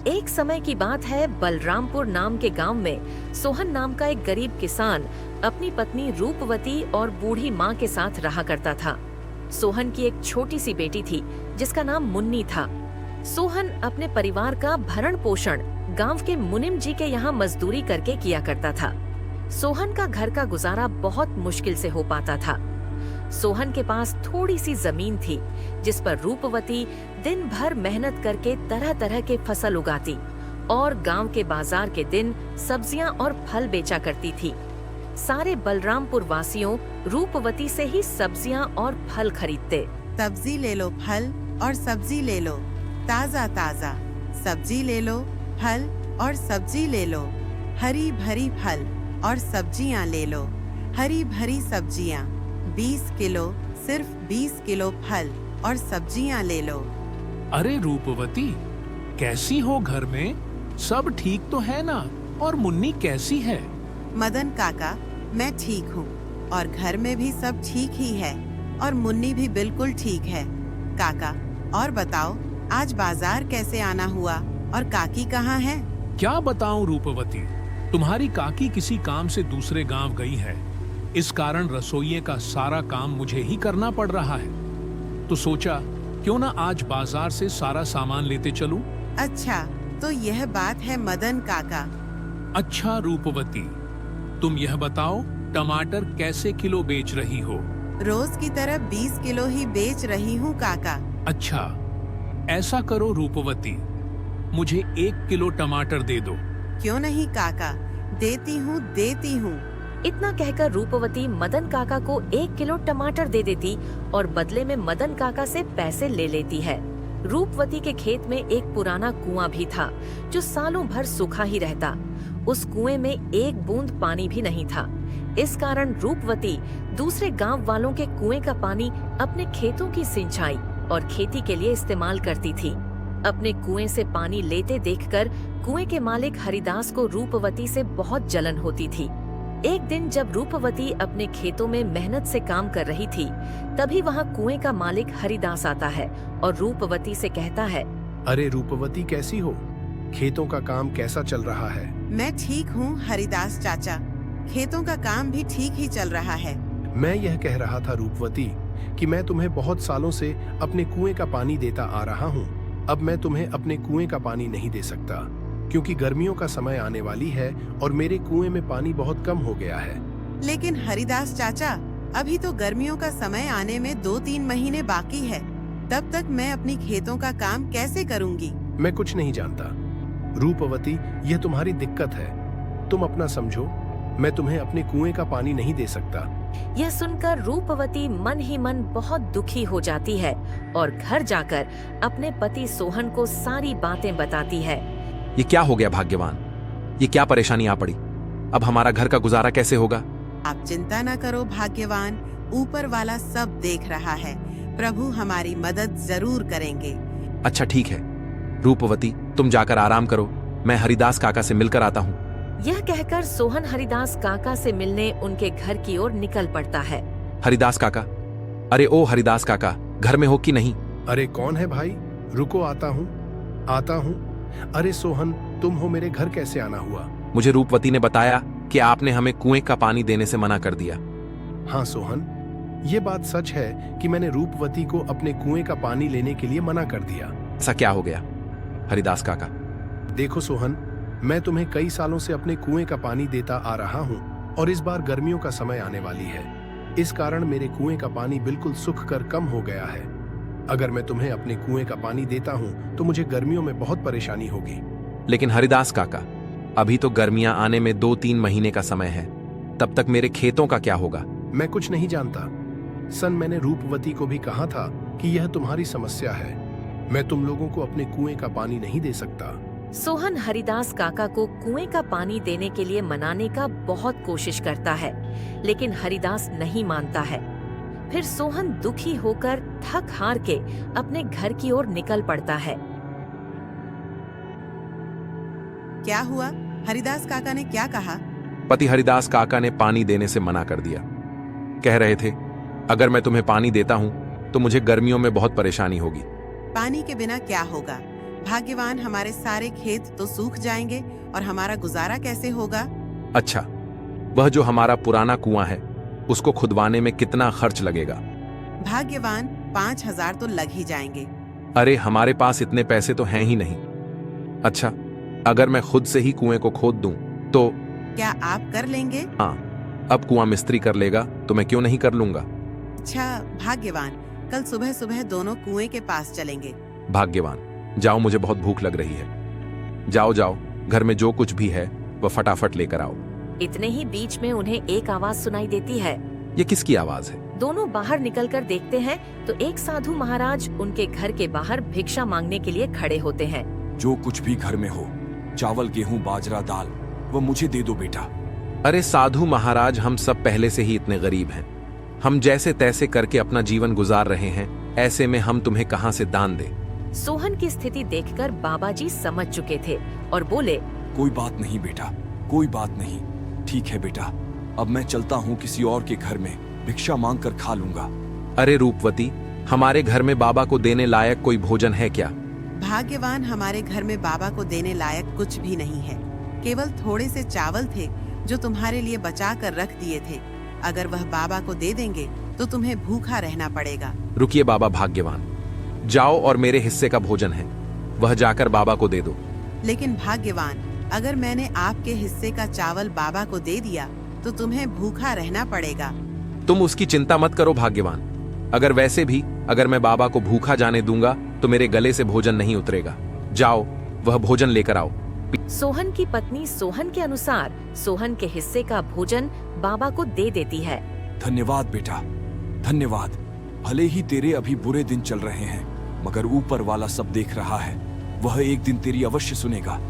एक समय की बात है, बलरामपुर नाम के गांव में सोहन नाम का एक गरीब किसान अपनी पत्नी रूपवती और बूढ़ी माँ के साथ रहा करता था। सोहन की एक छोटी सी बेटी थी जिसका नाम मुन्नी था। सोहन अपने परिवार का भरण पोषण गांव के मुनिम जी के यहाँ मजदूरी करके किया करता था। सोहन का घर का गुजारा बहुत मुश्किल से हो पाता था। सोहन के पास थोड़ी सी जमीन थी जिस पर रूपवती दिन भर मेहनत करके तरह तरह के फसल उगाती और गांव के बाजार के दिन सब्जियां और फल बेचा करती थी। सारे बलरामपुर वासियों रूपवती से ही सब्जियां और फल खरीदते। सब्जी ले लो, फल और सब्जी ले लो, ताजा ताजा सब्जी ले लो, फल और सब्जी ले लो, हरी भरी फल और सब्जियां ले लो, हरी भरी सब्जियां 20 किलो, सिर्फ 20 किलो फल और सब्जियां ले लो। अरे रूपवती, कैसी हो? घर में सब ठीक तो है ना? और मुन्नी कैसी है? मदन काका, मैं ठीक हूँ और घर में भी सब ठीक ही है और मुन्नी भी बिल्कुल ठीक है। काका, और बताओ आज बाजार कैसे आना हुआ और काकी कहाँ है? क्या बताऊं रूपवती, तुम्हारी काकी किसी काम से दूसरे गांव गई है। इस कारण रसोइये का सारा काम मुझे ही करना पड़ रहा है। तो सोचा क्यों ना आज बाजार से सारा सामान लेते चलूं। अच्छा, तो यह बात है मदन काका। अच्छा रूपवती, तुम यह बताओ टमाटर कैसे किलो बेच रही हो? रोज की तरह 20 किलो ही बेच रही हूँ काका। अच्छा, ऐसा करो रूपवती, मुझे 1 किलो टमाटर दे दो। क्यों नहीं काका, देती हूँ। इतना कहकर रूपवती मदन काका को 1 किलो टमाटर दे देती और बदले में मदन काका से पैसे ले लेती है। रूपवती के खेत में एक पुराना कुआं भी था जो सालों भर सूखा ही रहता। उस कुएं में एक बूंद पानी भी नहीं था। इस कारण रूपवती दूसरे गांव वालों के कुएं का पानी अपने खेतों की सिंचाई और खेती के लिए इस्तेमाल करती थी। अपने कुएं से पानी लेते देखकर कुएं के मालिक हरिदास को रूपवती से बहुत जलन होती थी। एक दिन जब रूपवती अपने खेतों में मेहनत से काम कर रही थी, तभी वहाँ कुएं का मालिक हरिदास आता है और रूपवती से कहता है, अरे रूपवती, कैसी हो? खेतों का काम कैसा चल रहा है? मैं ठीक हूँ हरिदास चाचा, खेतों का काम भी ठीक ही चल रहा है। मैं यह कह रहा था रूपवती कि मैं तुम्हें बहुत सालों से अपने कुएं का पानी देता आ रहा हूँ। अब मैं तुम्हें अपने कुएं का पानी नहीं दे सकता क्योंकि गर्मियों का समय आने वाली है और मेरे कुएं में पानी बहुत कम हो गया है। लेकिन हरिदास चाचा, अभी तो गर्मियों का समय आने में 2-3 महीने बाकी है। तब तक मैं अपनी खेतों का काम कैसे करूंगी? मैं कुछ नहीं जानता रूपवती, यह तुम्हारी दिक्कत है। तुम अपना समझो, मैं तुम्हें अपने कुएं का पानी नहीं दे सकता। यह सुनकर रूपवती मन ही मन बहुत दुखी हो जाती है और घर जाकर अपने पति सोहन को सारी बातें बताती है। ये क्या हो गया भाग्यवान? ये क्या परेशानी आ पड़ी? अब हमारा घर का गुजारा कैसे होगा? आप चिंता न करो भाग्यवान, ऊपर वाला सब देख रहा है। प्रभु हमारी मदद जरूर करेंगे। अच्छा ठीक है रूपवती, तुम जाकर आराम करो, मैं हरिदास काका से मिलकर आता हूँ। यह कहकर सोहन हरिदास काका से मिलने उनके घर की ओर निकल पड़ता है। हरिदास काका, अरे ओ हरिदास काका, घर में हो कि नहीं? अरे कौन है भाई? रुको, आता हूँ। अरे सोहन, तुम हो, मेरे घर कैसे आना हुआ? मुझे रूपवती ने बताया कि आपने हमें कुएं का पानी देने से मना कर दिया। हाँ सोहन, ये बात सच है कि मैंने रूपवती को अपने कुएं का पानी लेने के लिए मना कर दिया। ऐसा क्या हो गया हरिदास काका? देखो सोहन, मैं तुम्हें कई सालों से अपने कुएं का पानी देता आ रहा हूँ और इस बार गर्मियों का समय आने वाली है। इस कारण मेरे कुएं का पानी बिल्कुल सूख कर कम हो गया है। अगर मैं तुम्हें अपने कुएं का पानी देता हूँ तो मुझे गर्मियों में बहुत परेशानी होगी। लेकिन हरिदास काका, अभी तो गर्मियां आने में 2-3 महीने का समय है, तब तक मेरे खेतों का क्या होगा? मैं कुछ नहीं जानता सन, मैंने रूपवती को भी कहा था कि यह तुम्हारी समस्या है। मैं तुम लोगों को अपने कुएं का पानी नहीं दे सकता। सोहन हरिदास काका को कुएं का पानी देने के लिए मनाने का बहुत कोशिश करता है, लेकिन हरिदास नहीं मानता है। फिर सोहन दुखी होकर थक हार के अपने घर की ओर निकल पड़ता है। क्या हुआ? हरिदास काका ने क्या कहा? पति हरिदास काका ने पानी देने से मना कर दिया। कह रहे थे, अगर मैं तुम्हें पानी देता हूँ तो मुझे गर्मियों में बहुत परेशानी होगी। पानी के बिना क्या होगा? भाग्यवान, हमारे सारे खेत तो सूख जाएंगे और हमारा गुजारा कैसे होगा? अच्छा, वह जो हमारा पुराना कुआं है उसको खुदवाने में कितना खर्च लगेगा? भाग्यवान, 5,000 तो लग ही जाएंगे। अरे हमारे पास इतने पैसे तो हैं ही नहीं। अच्छा, अगर मैं खुद से ही कुएं को खोद दूं तो? क्या आप कर लेंगे? हाँ, अब कुआं मिस्त्री कर लेगा तो मैं क्यों नहीं कर लूंगा। अच्छा भाग्यवान, कल सुबह सुबह दोनों कुएं के पास चलेंगे। भाग्यवान, जाओ, मुझे बहुत भूख लग रही है। जाओ जाओ, घर में जो कुछ भी है वह फटाफट लेकर आओ। इतने ही बीच में उन्हें एक आवाज सुनाई देती है। ये किसकी आवाज है? दोनों बाहर निकलकर देखते हैं तो एक साधु महाराज उनके घर के बाहर भिक्षा मांगने के लिए खड़े होते हैं। जो कुछ भी घर में हो, चावल, गेहूं, बाजरा, दाल, वो मुझे दे दो बेटा। अरे साधु महाराज, हम सब पहले से ही इतने गरीब हैं। हम जैसे तैसे करके अपना जीवन गुजार रहे हैं, ऐसे में हम तुम्हें कहां से दान दें? सोहन की स्थिति देखकर बाबा जी समझ चुके थे और बोले, कोई बात नहीं बेटा, कोई बात नहीं। ठीक है बेटा, अब मैं चलता हूँ, किसी और के घर में भिक्षा मांग कर खा लूंगा। अरे रूपवती, हमारे घर में बाबा को देने लायक कोई भोजन है क्या? भाग्यवान, हमारे घर में बाबा को देने लायक कुछ भी नहीं है। केवल थोड़े से चावल थे जो तुम्हारे लिए बचा कर रख दिए थे। अगर वह बाबा को दे देंगे तो तुम्हें भूखा रहना पड़ेगा। रुकिए बाबा भाग्यवान, जाओ और मेरे हिस्से का भोजन है वह जाकर बाबा को दे दो। लेकिन भाग्यवान, अगर मैंने आपके हिस्से का चावल बाबा को दे दिया तो तुम्हें भूखा रहना पड़ेगा। तुम उसकी चिंता मत करो भाग्यवान। अगर वैसे भी अगर मैं बाबा को भूखा जाने दूंगा तो मेरे गले से भोजन नहीं उतरेगा। जाओ, वह भोजन लेकर आओ। सोहन की पत्नी सोहन के अनुसार सोहन के हिस्से का भोजन बाबा को दे देती है। धन्यवाद बेटा, धन्यवाद। भले ही तेरे अभी बुरे दिन चल रहे हैं, मगर ऊपर वाला सब देख रहा है। वह एक दिन तेरी अवश्य सुनेगा।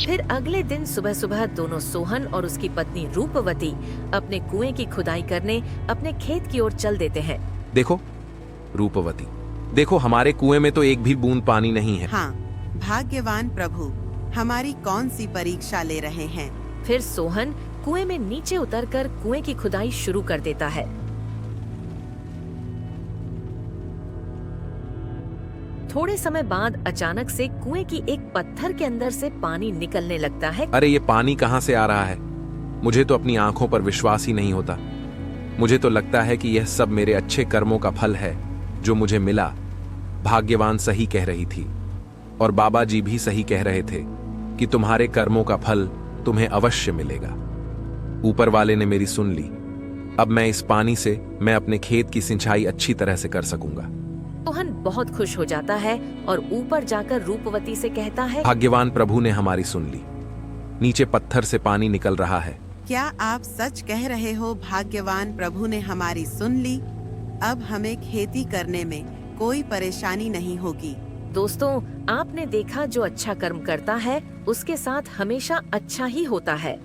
फिर अगले दिन सुबह सुबह दोनों सोहन और उसकी पत्नी रूपवती अपने कुएं की खुदाई करने अपने खेत की ओर चल देते हैं। देखो रूपवती, देखो हमारे कुएं में तो एक भी बूंद पानी नहीं है। हाँ भाग्यवान प्रभु, हमारी कौन सी परीक्षा ले रहे हैं? फिर सोहन कुएं में नीचे उतरकर कुएं की खुदाई शुरू कर देता है। थोड़े समय बाद अचानक से कुएं की एक पत्थर के अंदर से पानी निकलने लगता है। अरे ये पानी कहाँ से आ रहा है? मुझे तो अपनी आंखों पर विश्वास ही नहीं होता। मुझे तो लगता है कि यह सब मेरे अच्छे कर्मों का फल है जो मुझे मिला। भाग्यवान सही कह रही थी और बाबा जी भी सही कह रहे थे कि तुम्हारे कर्मों का फल तुम्हें अवश्य मिलेगा। ऊपर वाले ने मेरी सुन ली। अब मैं इस पानी से मैं अपने खेत की सिंचाई अच्छी तरह से कर सकूंगा। सोहन बहुत खुश हो जाता है और ऊपर जाकर रूपवती से कहता है, भाग्यवान प्रभु ने हमारी सुन ली। नीचे पत्थर से पानी निकल रहा है। क्या आप सच कह रहे हो? भाग्यवान प्रभु ने हमारी सुन ली। अब हमें खेती करने में कोई परेशानी नहीं होगी। दोस्तों, आपने देखा जो अच्छा कर्म करता है उसके साथ हमेशा अच्छा ही होता है।